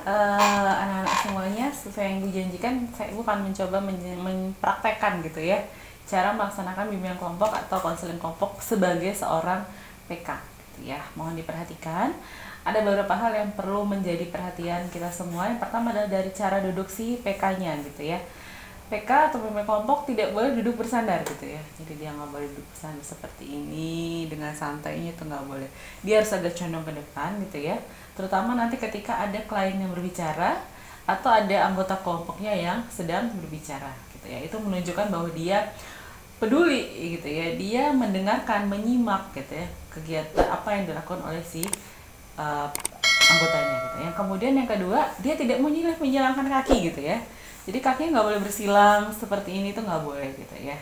anak-anak semuanya, sesuai yang Ibu janjikan, Ibu akan mencoba mempraktekkan gitu ya, cara melaksanakan bimbingan kelompok atau konseling kelompok sebagai seorang PK gitu ya. Mohon diperhatikan, ada beberapa hal yang perlu menjadi perhatian kita semua. Yang pertama adalah dari cara duduk si PK-nya gitu ya. PK atau pemimpin kelompok tidak boleh duduk bersandar gitu ya. Jadi dia nggak boleh duduk bersandar seperti ini dengan santainya, itu nggak boleh. Dia harus agak condong ke depan gitu ya. Terutama nanti ketika ada klien yang berbicara atau ada anggota kelompoknya yang sedang berbicara gitu ya. Itu menunjukkan bahwa dia peduli gitu ya. Dia mendengarkan, menyimak gitu ya kegiatan apa yang dilakukan oleh si anggotanya gitu. Yang kemudian yang kedua, dia tidak menyilangkan kaki gitu ya. Jadi kakinya nggak boleh bersilang seperti ini, tuh nggak boleh gitu ya.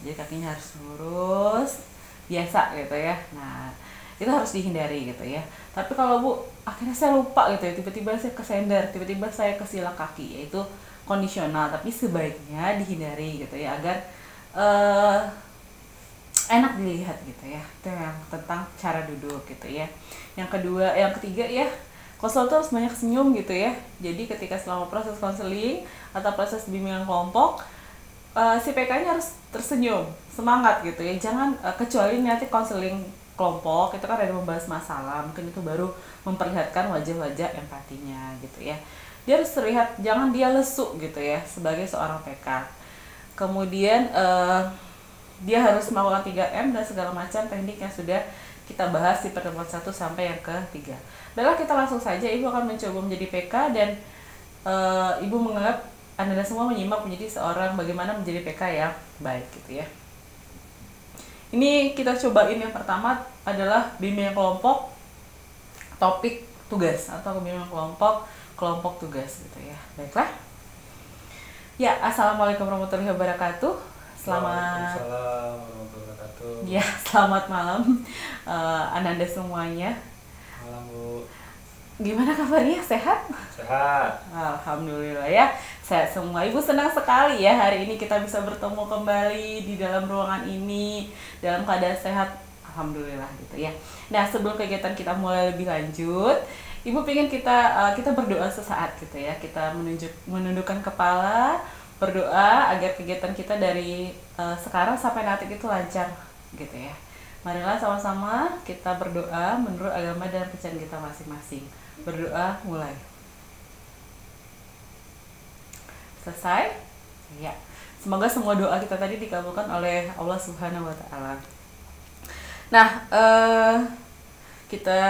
Jadi kakinya harus lurus biasa gitu ya. Nah itu harus dihindari gitu ya. Tapi kalau Bu, akhirnya saya lupa gitu ya, tiba-tiba saya kesender, tiba-tiba saya kesilak kaki, yaitu kondisional, tapi sebaiknya dihindari gitu ya, agar enak dilihat gitu ya. Itu yang tentang cara duduk gitu ya. Yang kedua, yang ketiga ya, konselor tuh harus banyak senyum gitu ya. Jadi ketika selama proses konseling atau proses bimbingan kelompok, si PK-nya harus tersenyum, semangat gitu ya. Jangan kecuali nanti konseling kelompok itu kan ada membahas masalah, mungkin itu baru memperlihatkan wajah-wajah empatinya gitu ya. Dia harus terlihat, jangan dia lesu gitu ya sebagai seorang PK. Kemudian dia harus melakukan 3M dan segala macam teknik yang sudah kita bahas di pertemuan 1 sampai yang ke-3. Baiklah, kita langsung saja. Ibu akan mencoba menjadi PK dan Ibu menganggap Anda semua menyimak menjadi seorang bagaimana menjadi PK yang baik gitu ya. Ini kita cobain yang pertama adalah bimbingan kelompok topik tugas atau bimbingan kelompok tugas gitu ya. Baiklah. Ya, assalamualaikum warahmatullahi wabarakatuh. Waalaikumsalam warahmatullahi wabarakatuh. Ya, selamat malam Anda semuanya. Malam Bu. Gimana kabarnya? Sehat? Sehat. Alhamdulillah ya, sehat semua. Ibu senang sekali ya hari ini kita bisa bertemu kembali di dalam ruangan ini dalam keadaan sehat. Alhamdulillah gitu ya. Nah, sebelum kegiatan kita mulai lebih lanjut, Ibu pengen kita berdoa sesaat gitu ya. Kita menundukkan kepala, berdoa agar kegiatan kita dari sekarang sampai nanti itu lancar gitu ya. Marilah sama-sama kita berdoa menurut agama dan kepercayaan kita masing-masing. Berdoa mulai. Selesai? Ya. Semoga semua doa kita tadi dikabulkan oleh Allah Subhanahu wa taala. Nah, kita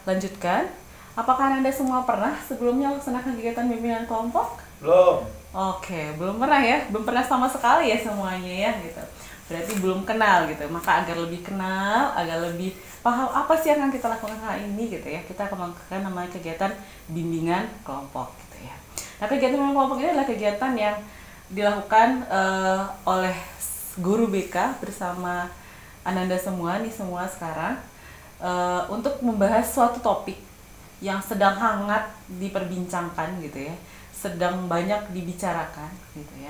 lanjutkan. Apakah Anda semua pernah sebelumnya melaksanakan kegiatan bimbingan kelompok? Belum. Oke, belum pernah ya, belum pernah sama sekali ya semuanya ya gitu. Berarti belum kenal gitu. Maka agar lebih kenal, agar lebih paham apa sih yang akan kita lakukan hari ini gitu ya. Kita akan melakukan namanya kegiatan bimbingan kelompok gitu ya. Nah, kegiatan bimbingan kelompok ini adalah kegiatan yang dilakukan oleh guru BK bersama Ananda semua nih semua sekarang untuk membahas suatu topik yang sedang hangat diperbincangkan gitu ya, sedang banyak dibicarakan gitu ya,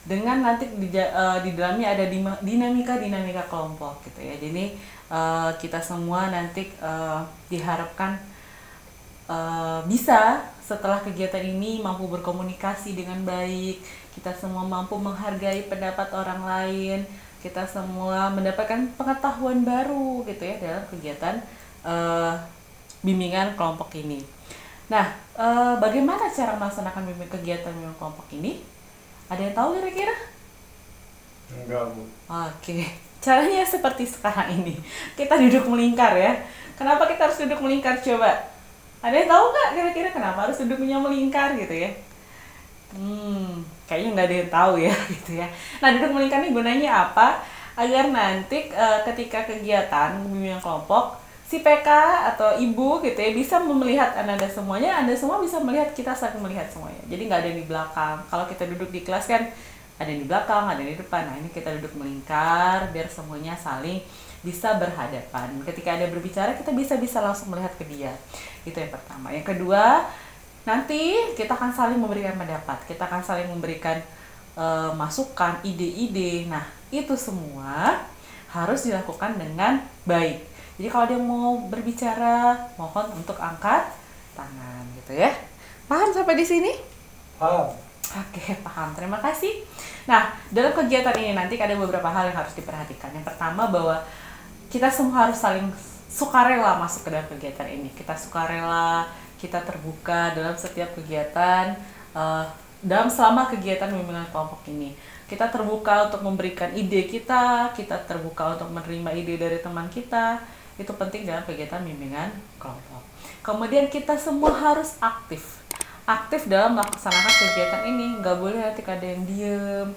dengan nanti di dalamnya ada dinamika kelompok gitu ya. Jadi kita semua nanti diharapkan bisa setelah kegiatan ini mampu berkomunikasi dengan baik, kita semua mampu menghargai pendapat orang lain, kita semua mendapatkan pengetahuan baru gitu ya dalam kegiatan bimbingan kelompok ini. Nah, bagaimana cara melaksanakan kegiatan bimbingan kelompok ini? Ada yang tahu kira-kira? Enggak Bu. Oke, caranya seperti sekarang ini. Kita duduk melingkar ya. Kenapa kita harus duduk melingkar coba? Ada yang tahu nggak kira-kira kenapa harus duduknya melingkar gitu ya? Kayaknya nggak ada yang tahu ya gitu ya. Nah, duduk melingkar ini gunanya apa? Agar nanti ketika kegiatan bimbingan kelompok, si PK atau ibu gitu ya bisa melihat Anda semuanya, Anda semua bisa melihat, kita saling melihat semuanya. Jadi nggak ada yang di belakang. Kalau kita duduk di kelas kan ada yang di belakang, ada yang di depan. Nah, ini kita duduk melingkar biar semuanya saling bisa berhadapan. Ketika ada berbicara, kita bisa langsung melihat ke dia. Itu yang pertama. Yang kedua, nanti kita akan saling memberikan pendapat, kita akan saling memberikan masukan, ide-ide. Nah, itu semua harus dilakukan dengan baik. Jadi kalau dia mau berbicara, mohon untuk angkat tangan gitu ya. Paham sampai di sini? Paham. Oke, paham. Terima kasih. Nah, dalam kegiatan ini nanti ada beberapa hal yang harus diperhatikan. Yang pertama bahwa kita semua harus saling sukarela masuk ke dalam kegiatan ini. Kita sukarela, kita terbuka dalam setiap kegiatan, dalam selama kegiatan bimbingan kelompok ini. Kita terbuka untuk memberikan ide kita terbuka untuk menerima ide dari teman kita. Itu penting dalam kegiatan bimbingan kelompok. Kemudian kita semua harus aktif dalam melaksanakan kegiatan ini. Nggak boleh nanti ada yang diem,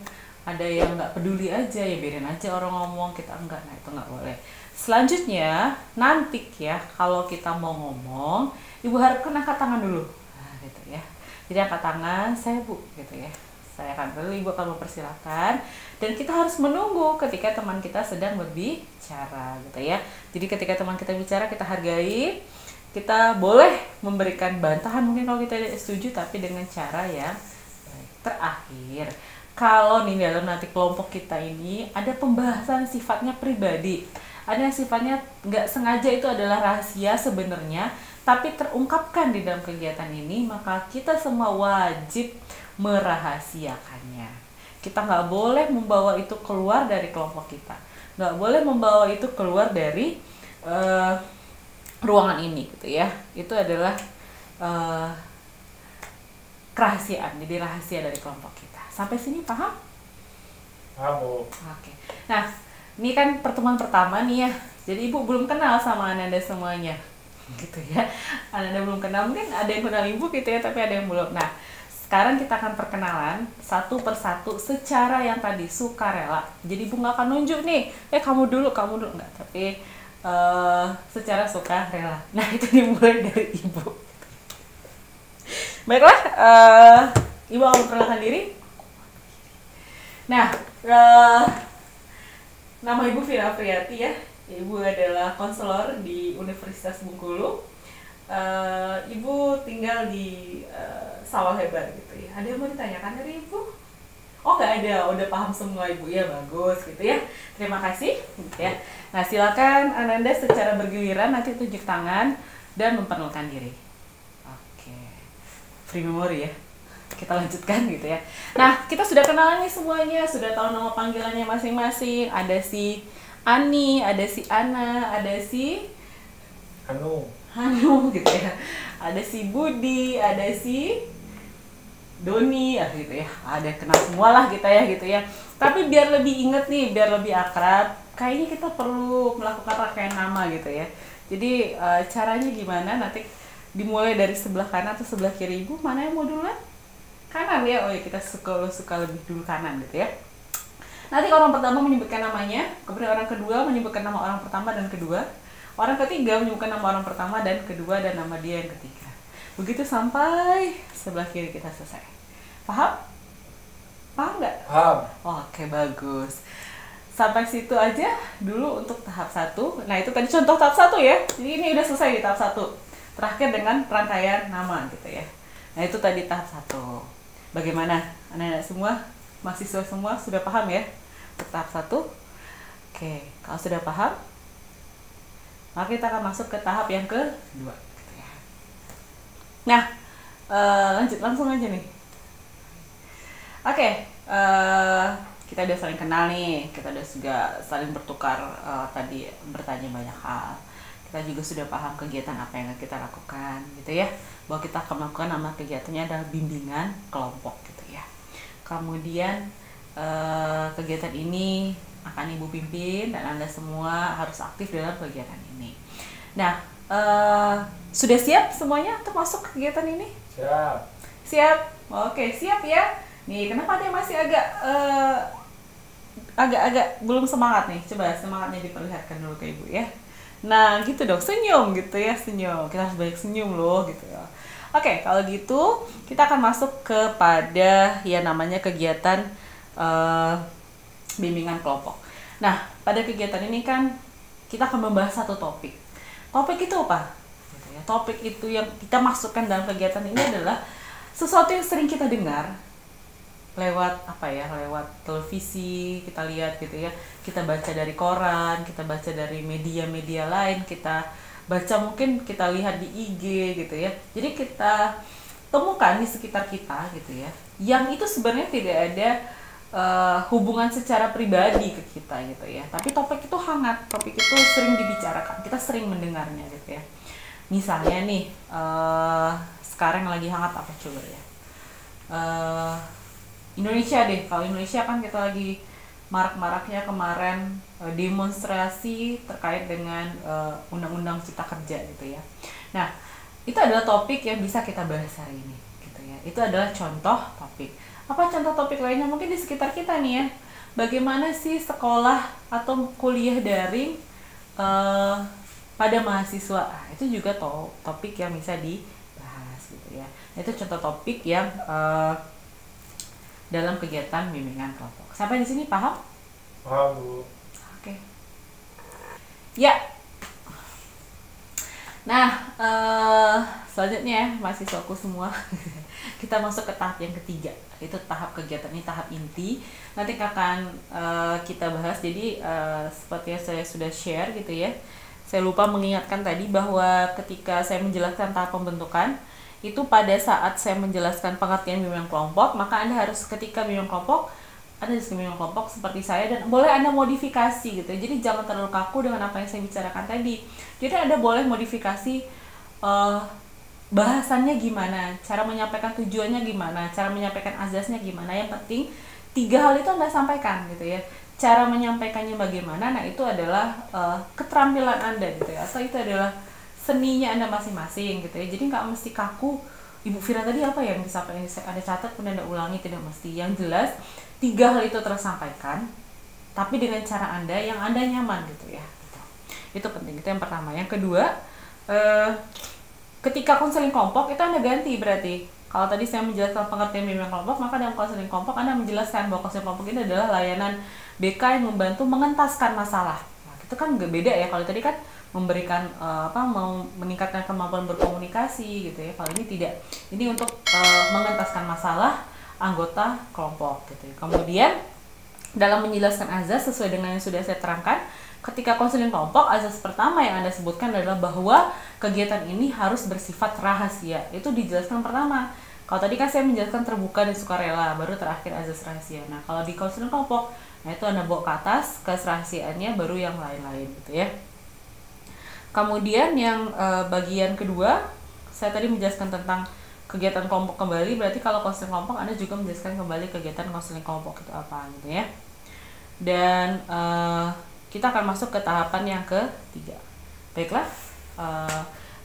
ada yang nggak peduli aja, ya biarin aja orang ngomong, kita enggak. Nah, itu nggak boleh. Selanjutnya nanti ya, kalau kita mau ngomong, ibu harapkan angkat tangan dulu, nah, gitu ya. Jadi angkat tangan, saya bu, gitu ya. Saya akan dulu, ibu akan mempersilahkan, dan kita harus menunggu ketika teman kita sedang berbicara, gitu ya. Jadi ketika teman kita bicara, kita hargai. Kita boleh memberikan bantahan mungkin kalau kita tidak setuju, tapi dengan cara yang baik. Terakhir, kalau nih dalam nanti kelompok kita ini ada pembahasan sifatnya pribadi, ada yang sifatnya nggak sengaja itu adalah rahasia sebenarnya, tapi terungkapkan di dalam kegiatan ini, maka kita semua wajib merahasiakannya. Kita nggak boleh membawa itu keluar dari kelompok kita, nggak boleh membawa itu keluar dari ruangan ini, gitu ya. Itu adalah kerahasiaan, jadi rahasia dari kelompok kita. Sampai sini paham? Paham, Bu. Oke. Nah, ini kan pertemuan pertama nih ya. Jadi ibu belum kenal sama Ananda semuanya, gitu ya. Ananda belum kenal, mungkin ada yang kenal ibu gitu ya, tapi ada yang belum. Nah, sekarang kita akan perkenalan satu persatu secara yang tadi sukarela. Jadi ibu nggak akan nunjuk nih, kamu dulu enggak, tapi secara sukarela. Nah, itu dimulai dari ibu. Baiklah, ibu akan memperkenalkan diri. Nah, nama ibu Vira Apriyati ya. Ibu adalah konselor di Universitas Bengkulu. Ibu tinggal di Sawah Lebar gitu ya. Ada yang mau ditanyakan dari ibu? Oh, nggak ada, udah paham semua ibu ya, bagus gitu ya. Terima kasih gitu ya. Nah, silakan Ananda secara bergiliran nanti tunjuk tangan dan memperkenalkan diri. Oke, free memory ya. Kita lanjutkan gitu ya. Nah, kita sudah kenalan nih semuanya, sudah tahu nama panggilannya masing-masing. Ada si Ani, ada si Ana, ada si Hanum gitu ya. Ada si Budi, ada si Doni ya gitu ya. Ada kenal semua lah kita ya gitu ya. Tapi biar lebih inget nih, biar lebih akrab, kayaknya kita perlu melakukan rangkaian nama gitu ya. Jadi caranya gimana? Nanti dimulai dari sebelah kanan atau sebelah kiri ibu. Mana yang mau duluan? Kanan ya. Oh ya, kita suka lebih dulu kanan gitu ya. Nanti orang pertama menyebutkan namanya, kemudian orang kedua menyebutkan nama orang pertama dan kedua, orang ketiga menyebutkan nama orang pertama dan kedua dan nama dia yang ketiga. Begitu sampai sebelah kiri kita selesai. Paham? Paham nggak? Paham. Oke, bagus. Sampai situ aja dulu untuk tahap 1. Nah, itu tadi contoh tahap 1 ya. Jadi ini udah selesai di tahap 1. Terakhir dengan rangkaian nama gitu ya. Nah, itu tadi tahap 1. Bagaimana? Anak-anak semua, mahasiswa semua sudah paham ya? Untuk tahap 1. Oke, kalau sudah paham, maka kita akan masuk ke tahap yang kedua. Nah, lanjut langsung aja nih. Oke, kita udah saling kenal nih, kita udah juga saling bertukar tadi bertanya banyak hal. Kita juga sudah paham kegiatan apa yang kita lakukan, gitu ya. Bahwa kita akan melakukan nama kegiatannya adalah bimbingan kelompok, gitu ya. Kemudian kegiatan ini akan ibu pimpin dan Anda semua harus aktif dalam kegiatan ini. Nah, sudah siap semuanya untuk masuk ke kegiatan ini? Siap. Siap? Oke, siap ya. Nih, kenapa dia masih agak belum semangat nih? Coba semangatnya diperlihatkan dulu ke ibu ya. Nah, gitu dong, senyum gitu ya, senyum. Kita harus banyak senyum loh gitu ya. Oke, kalau gitu kita akan masuk kepada ya namanya kegiatan bimbingan kelompok. Nah, pada kegiatan ini kan kita akan membahas satu topik. Topik itu apa? Gitu ya. Topik itu yang kita masukkan dalam kegiatan ini adalah sesuatu yang sering kita dengar lewat lewat televisi, kita lihat gitu ya, kita baca dari koran, kita baca dari media-media lain, kita baca mungkin kita lihat di IG gitu ya. Jadi kita temukan di sekitar kita gitu ya, yang itu sebenarnya tidak ada hubungan secara pribadi ke kita gitu ya, tapi topik itu hangat, topik itu sering dibicarakan, kita sering mendengarnya gitu ya. Misalnya nih, sekarang lagi hangat apa coba ya, Indonesia deh. Kalau Indonesia kan kita lagi marak-maraknya kemarin demonstrasi terkait dengan undang-undang cipta kerja gitu ya. Nah, itu adalah topik yang bisa kita bahas hari ini gitu ya. Itu adalah contoh topik. Apa contoh topik lainnya mungkin di sekitar kita nih ya? Bagaimana sih sekolah atau kuliah daring pada mahasiswa? Itu juga topik yang bisa dibahas gitu ya. Itu contoh topik yang dalam kegiatan bimbingan kelompok. Sampai di sini paham? Paham, Bu. Oke. Ya. Nah, selanjutnya mahasiswaku semua, kita masuk ke tahap yang ketiga. Itu tahap kegiatan ini, tahap inti. Nanti akan kita bahas. Jadi seperti yang saya sudah share gitu ya, saya lupa mengingatkan tadi bahwa ketika saya menjelaskan tahap pembentukan, itu pada saat saya menjelaskan pengertian bimbingan kelompok, maka Anda harus ketika bimbingan kelompok, Anda harus bimbingan kelompok seperti saya, dan boleh Anda modifikasi gitu. Jadi jangan terlalu kaku dengan apa yang saya bicarakan tadi. Jadi Anda boleh modifikasi bahasannya gimana, cara menyampaikan tujuannya gimana, cara menyampaikan azasnya gimana. Yang penting 3 hal itu Anda sampaikan gitu ya. Cara menyampaikannya bagaimana, nah itu adalah keterampilan Anda gitu ya, atau itu adalah seninya Anda masing-masing gitu ya. Jadi nggak mesti kaku, Ibu Fira tadi apa yang disampaikan, Anda catat kemudian Anda ulangi, tidak mesti. Yang jelas 3 hal itu tersampaikan, tapi dengan cara Anda yang Anda nyaman gitu ya. Itu penting, itu yang pertama. Yang kedua, ketika konseling kelompok itu Anda ganti berarti. Kalau tadi saya menjelaskan pengertian bimbingan kelompok, maka dalam konseling kelompok Anda menjelaskan bahwa konseling kelompok ini adalah layanan BK yang membantu mengentaskan masalah. Nah, itu kan beda ya. Kalau tadi kan memberikan mau meningkatkan kemampuan berkomunikasi gitu ya. Kalau ini tidak. Ini untuk mengentaskan masalah anggota kelompok gitu ya. Kemudian dalam menjelaskan azas sesuai dengan yang sudah saya terangkan, ketika konseling kelompok, azas pertama yang Anda sebutkan adalah bahwa kegiatan ini harus bersifat rahasia. Itu dijelaskan pertama. Kalau tadi kan saya menjelaskan terbuka dan sukarela, baru terakhir azas rahasia. Nah, kalau di konseling kelompok, nah itu Anda bawa ke atas, kerahasiaannya, baru yang lain-lain gitu ya. Kemudian yang bagian kedua, saya tadi menjelaskan tentang kegiatan kelompok kembali, berarti kalau konseling kelompok Anda juga menjelaskan kembali kegiatan konseling kelompok itu apa gitu ya. Dan kita akan masuk ke tahapan yang ketiga. Baiklah.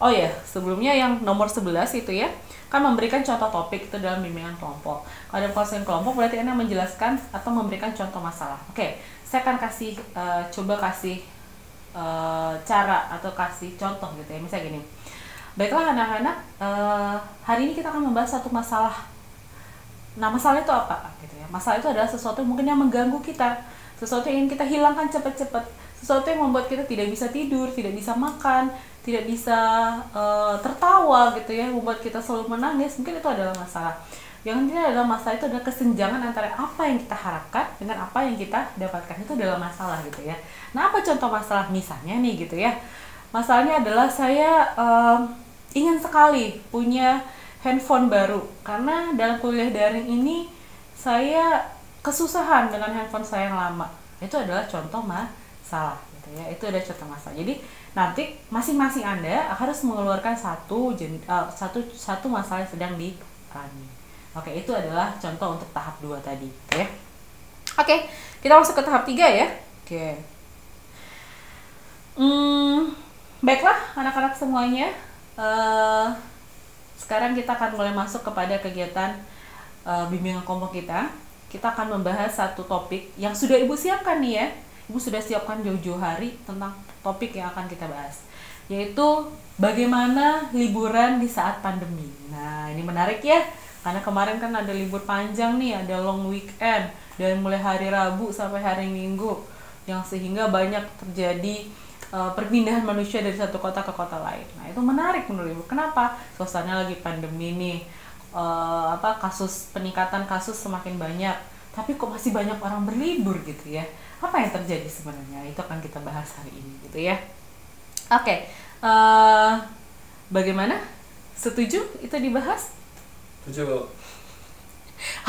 Oh ya, sebelumnya yang nomor 11 itu ya, kan memberikan contoh topik itu dalam bimbingan kelompok. Kalau dalam konseling kelompok berarti Anda menjelaskan atau memberikan contoh masalah. Oke, saya akan kasih coba kasih cara atau kasih contoh gitu ya. Misalnya gini. Baiklah anak-anak, hari ini kita akan membahas satu masalah. Nah, masalah itu apa gitu ya? Masalah itu adalah sesuatu yang mungkin yang mengganggu kita, sesuatu yang ingin kita hilangkan cepat-cepat, sesuatu yang membuat kita tidak bisa tidur, tidak bisa makan, tidak bisa tertawa gitu ya, membuat kita selalu menangis. Mungkin itu adalah masalah. Yang intinya adalah masalah itu adalah kesenjangan antara apa yang kita harapkan dengan apa yang kita dapatkan. Itu adalah masalah gitu ya. Nah, apa contoh masalah? Misalnya nih gitu ya, masalahnya adalah saya ingin sekali punya handphone baru, karena dalam kuliah daring ini saya kesusahan dengan handphone saya yang lama. Itu adalah contoh masalah gitu ya. Itu adalah contoh masalah. Jadi nanti masing-masing Anda harus mengeluarkan satu masalah yang sedang dialami. Oke, itu adalah contoh untuk tahap 2 tadi ya. Oke, kita masuk ke tahap 3 ya. Oke. Baiklah anak-anak semuanya, sekarang kita akan mulai masuk kepada kegiatan bimbingan kelompok kita. Kita akan membahas satu topik yang sudah Ibu siapkan nih ya. Ibu sudah siapkan jauh-jauh hari tentang topik yang akan kita bahas, yaitu bagaimana liburan di saat pandemi. Nah, ini menarik ya, karena kemarin kan ada libur panjang nih, ada long weekend dari mulai hari Rabu sampai hari Minggu, yang sehingga banyak terjadi perpindahan manusia dari satu kota ke kota lain. Nah, itu menarik menurut Ibu. Kenapa? Suasana lagi pandemi nih, peningkatan kasus semakin banyak, tapi kok masih banyak orang berlibur gitu ya. Apa yang terjadi sebenarnya? Itu akan kita bahas hari ini gitu ya. Oke, bagaimana? Setuju itu dibahas? 7.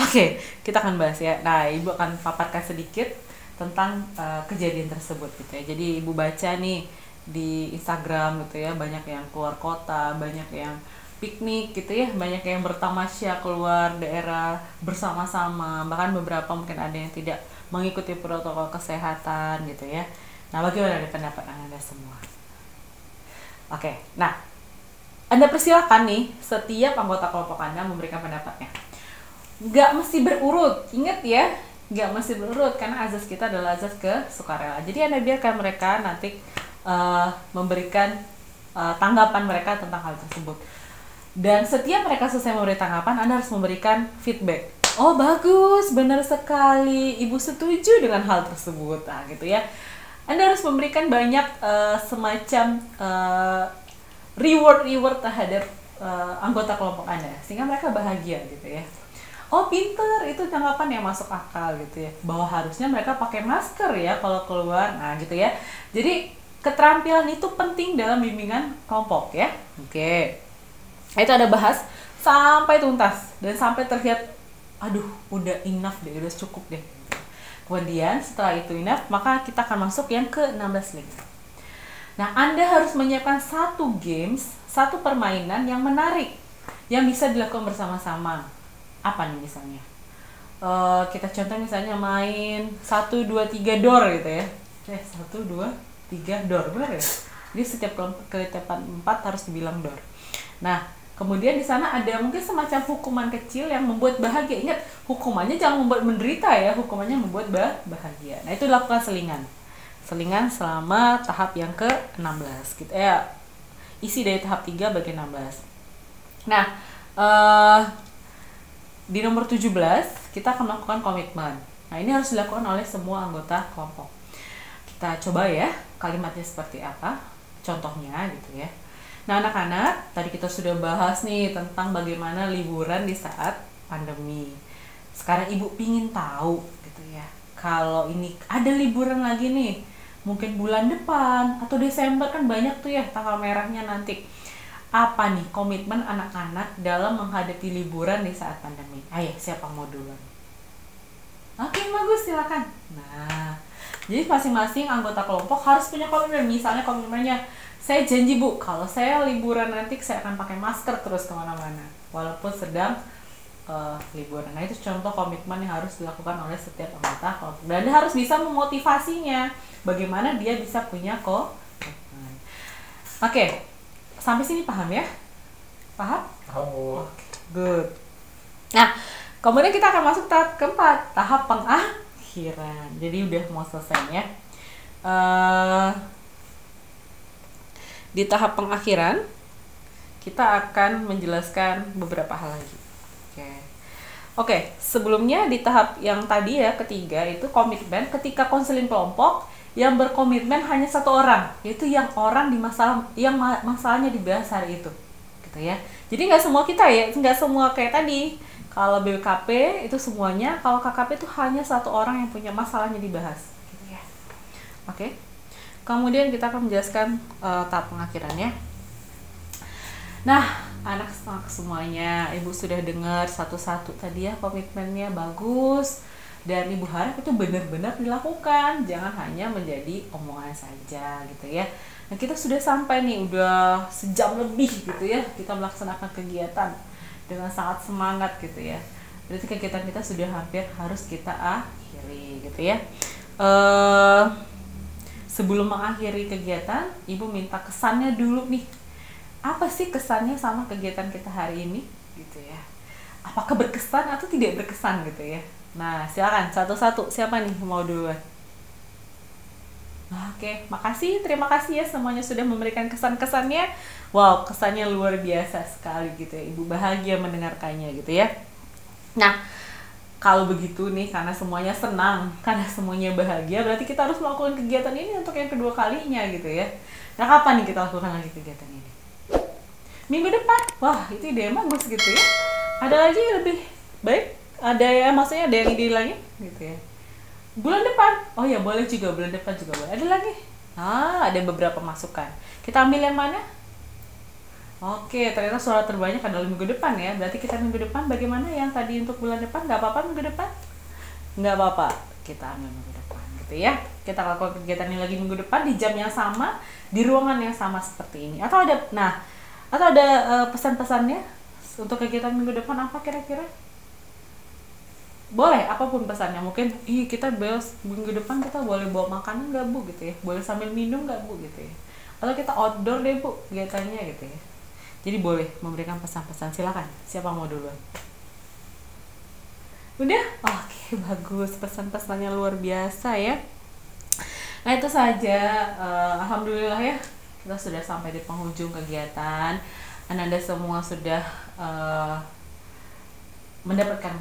Oke, kita akan bahas ya. Nah, Ibu akan paparkan sedikit tentang kejadian tersebut gitu ya. Jadi Ibu baca nih di Instagram gitu ya, banyak yang keluar kota, banyak yang piknik gitu ya, banyak yang bertamasya keluar daerah bersama-sama, bahkan beberapa mungkin ada yang tidak mengikuti protokol kesehatan gitu ya. Nah, bagaimana nih pendapat Anda semua? Oke, nah Anda persilakan nih setiap anggota kelompok Anda memberikan pendapatnya. Nggak mesti berurut, ingat ya, nggak mesti berurut karena azas kita adalah azas kesukarela. Jadi Anda biarkan mereka nanti memberikan tanggapan mereka tentang hal tersebut. Dan setiap mereka selesai memberi tanggapan, Anda harus memberikan feedback. Oh bagus, benar sekali, Ibu setuju dengan hal tersebut. Nah gitu ya. Anda harus memberikan banyak semacam reward terhadap anggota kelompok Anda sehingga mereka bahagia gitu ya. Oh pinter, itu tanggapan yang masuk akal gitu ya, bahwa harusnya mereka pakai masker ya kalau keluar, nah gitu ya. Jadi keterampilan itu penting dalam bimbingan kelompok ya. Oke, itu ada bahas sampai tuntas dan sampai terlihat aduh udah enough deh, udah cukup deh. Kemudian setelah itu enough, maka kita akan masuk yang ke 16 link. Nah, Anda harus menyiapkan satu games, satu permainan yang menarik, yang bisa dilakukan bersama-sama. Apa nih misalnya? Kita contoh misalnya main 1, 2, 3 door gitu ya. 1, 2, 3 door, benar ya? Jadi setiap kelitepan 4 harus dibilang door. Nah, kemudian di sana ada mungkin semacam hukuman kecil yang membuat bahagia. Ingat, hukumannya jangan membuat menderita ya, hukumannya membuat bahagia. Nah, itu dilakukan selingan. Selingan selama tahap yang ke-16 gitu ya. Isi dari tahap 3 bagian 16. Nah, di nomor 17 kita akan melakukan komitmen. Nah, ini harus dilakukan oleh semua anggota kelompok. Kita coba ya kalimatnya seperti apa, contohnya gitu ya. Nah, anak-anak, tadi kita sudah bahas nih tentang bagaimana liburan di saat pandemi. Sekarang Ibu pingin tahu gitu ya, kalau ini ada liburan lagi nih, mungkin bulan depan atau Desember, kan banyak tuh ya tanggal merahnya nanti. Apa nih komitmen anak-anak dalam menghadapi liburan di saat pandemi? Ayo, siapa mau duluan? Oke, bagus, silakan. Nah, jadi masing-masing anggota kelompok harus punya komitmen. Misalnya komitmennya, saya janji Bu, kalau saya liburan nanti saya akan pakai masker terus kemana-mana, walaupun sedang liburan. Nah, itu contoh komitmen yang harus dilakukan oleh setiap anggota kelompok. Dan Anda harus bisa memotivasinya, bagaimana dia bisa punya komitmen. Oke. Sampai sini paham ya? Paham? Paham, Bu. Good. Nah, kemudian kita akan masuk tahap keempat, tahap pengakhiran. Jadi udah mau selesai ya. Di tahap pengakhiran, kita akan menjelaskan beberapa hal lagi. Oke, sebelumnya di tahap yang tadi ya, ketiga, itu komitmen ketika konseling kelompok yang berkomitmen hanya satu orang, yaitu yang orang di masalahnya dibahas hari itu, gitu ya. Jadi nggak semua kita ya, nggak semua kayak tadi. Kalau BKP itu semuanya, kalau KKP itu hanya satu orang yang punya masalahnya dibahas, gitu ya. Oke. Kemudian kita akan menjelaskan tahap pengakhirannya. Nah, anak semuanya, Ibu sudah dengar satu-satu tadi ya komitmennya, bagus. Dan Ibu harap itu benar-benar dilakukan, jangan hanya menjadi omongan saja gitu ya. Nah, kita sudah sampai nih, udah sejam lebih gitu ya, kita melaksanakan kegiatan dengan sangat semangat gitu ya. Berarti kegiatan kita sudah hampir harus kita akhiri gitu ya. Sebelum mengakhiri kegiatan, Ibu minta kesannya dulu nih. Apa sih kesannya sama kegiatan kita hari ini gitu ya. Apakah berkesan atau tidak berkesan gitu ya. Nah, silakan satu-satu. Siapa nih mau duluan? Oke, makasih. Terima kasih ya semuanya sudah memberikan kesan-kesannya. Wow, kesannya luar biasa sekali gitu ya. Ibu bahagia mendengarkannya gitu ya. Nah, kalau begitu nih, karena semuanya senang, karena semuanya bahagia, berarti kita harus melakukan kegiatan ini untuk yang kedua kalinya gitu ya. Nah, kapan nih kita lakukan lagi kegiatan ini? Minggu depan. Wah, itu ide bagus gitu ya. Ada lagi lebih baik? Ada ya, maksudnya ada yang ide lagi gitu ya. Bulan depan. Oh ya, boleh juga bulan depan juga boleh. Ada lagi? Ada beberapa masukan. Kita ambil yang mana? Oke, ternyata suara terbanyak adalah minggu depan ya. Berarti kita minggu depan bagaimana yang tadi untuk bulan depan? Nggak apa-apa minggu depan? Nggak apa-apa. Kita ambil minggu depan gitu ya. Kita lakukan kegiatan ini lagi minggu depan di jam yang sama, di ruangan yang sama seperti ini. Atau ada pesan-pesannya untuk kegiatan minggu depan apa kira-kira? Boleh apapun pesannya, mungkin kita minggu depan kita boleh bawa makanan nggak Bu gitu ya, boleh sambil minum nggak Bu gitu ya, atau kita outdoor deh Bu kegiatannya gitu ya. Jadi boleh memberikan pesan-pesan, silakan. Siapa mau duluan? Udah? Oke, bagus. Pesan-pesannya luar biasa ya. Nah itu saja. Alhamdulillah ya, kita sudah sampai di penghujung kegiatan. Anda semua sudah mendapatkan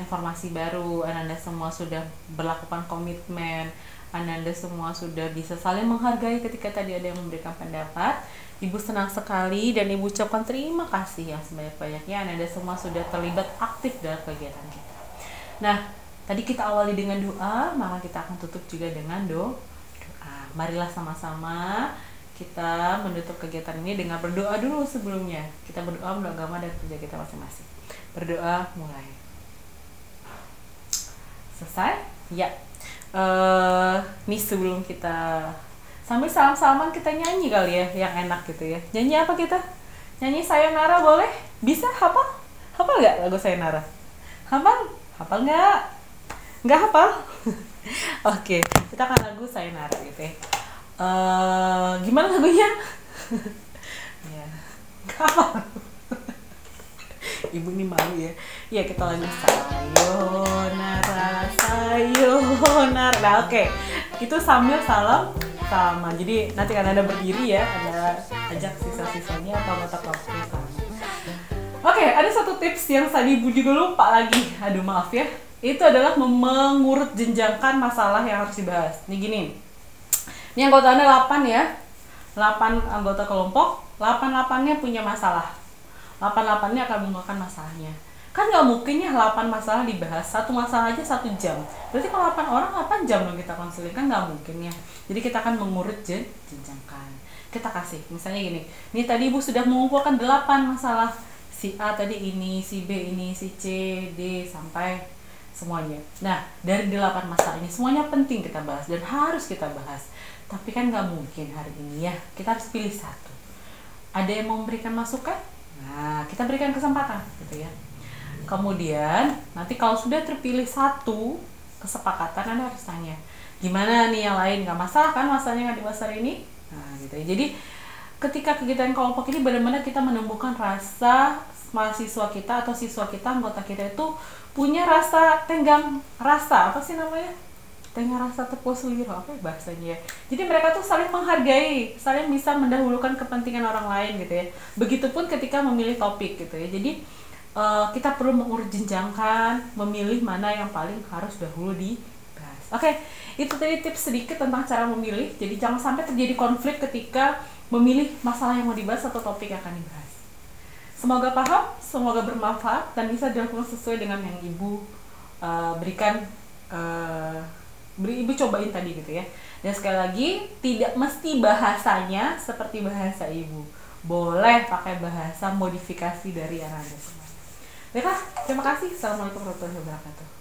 informasi baru. Anda semua sudah berlakukan komitmen. Anda semua sudah bisa saling menghargai ketika tadi ada yang memberikan pendapat. Ibu senang sekali dan Ibu ucapkan terima kasih yang sebanyak-banyaknya. Anda semua sudah terlibat aktif dalam kegiatan kita. Nah, tadi kita awali dengan doa, maka kita akan tutup juga dengan doa. Marilah sama-sama kita menutup kegiatan ini dengan berdoa dulu sebelumnya. Kita berdoa menurut agama dan kerja kita masing-masing. Berdoa mulai. Selesai? Ya. Nih sebelum kita sambil salam-salaman kita nyanyi kali ya, yang enak gitu ya. Nyanyi apa kita? Nyanyi Sayonara boleh? Bisa? Hafal? Hafal nggak lagu Sayonara? Hafal? Hafal nggak? Nggak hafal? Oke, kita akan lagu Sayonara gitu ya. Gimana lagunya? Ya, nggak hafal. Ibu ini malu ya. Iya, kita lagu Sayonara, Sayonara. Nah, oke. Itu sambil salam sama. Jadi nanti kan Anda berdiri ya, Anda ajak sisa-sisanya atau mata kelompoknya sama. Oke, ada satu tips yang tadi Ibu juga lupa lagi. Aduh, maaf ya. Itu adalah mengurut jenjangkan masalah yang harus dibahas. Nih gini. Ini anggota Anda 8 ya. 8 anggota kelompok, 8-8-nya punya masalah. 8-8-nya akan menggunakan masalahnya. Kan nggak mungkin ya 8 masalah dibahas, satu masalah aja 1 jam. Berarti kalau 8 orang 8 jam dong kita konseling, kan nggak mungkin ya. Jadi kita akan mengurut jenjangkan. Kita kasih, misalnya gini, ini tadi Ibu sudah mengumpulkan 8 masalah. Si A tadi ini, si B ini, si C, D, sampai semuanya. Nah, dari 8 masalah ini, semuanya penting kita bahas dan harus kita bahas. Tapi kan nggak mungkin hari ini ya, kita harus pilih satu. Ada yang mau memberikan masukan? Nah, kita berikan kesempatan gitu ya. Kemudian nanti kalau sudah terpilih satu kesepakatan, Anda harus tanya gimana nih yang lain, nggak masalah kan masalahnya nggak dibahas hari ini. Nah gitu ya. Jadi ketika kegiatan kelompok ini benar-benar kita menumbuhkan rasa mahasiswa kita atau siswa kita, anggota kita itu punya rasa tenggang rasa, apa sih namanya, tenggang rasa tepus liru, apa ya bahasanya ya. Jadi mereka tuh saling menghargai, saling bisa mendahulukan kepentingan orang lain gitu ya. Begitupun ketika memilih topik gitu ya. Jadi kita perlu mengurut jenjangkan, memilih mana yang paling harus dahulu dibahas. Oke, itu tadi tips sedikit tentang cara memilih. Jadi jangan sampai terjadi konflik ketika memilih masalah yang mau dibahas atau topik yang akan dibahas. Semoga paham, semoga bermanfaat dan bisa dilakukan sesuai dengan yang Ibu berikan, Ibu cobain tadi gitu ya. Dan sekali lagi, tidak mesti bahasanya seperti bahasa Ibu. Boleh pakai bahasa modifikasi dari yang ada. Baiklah, terima kasih. Assalamualaikum warahmatullahi wabarakatuh.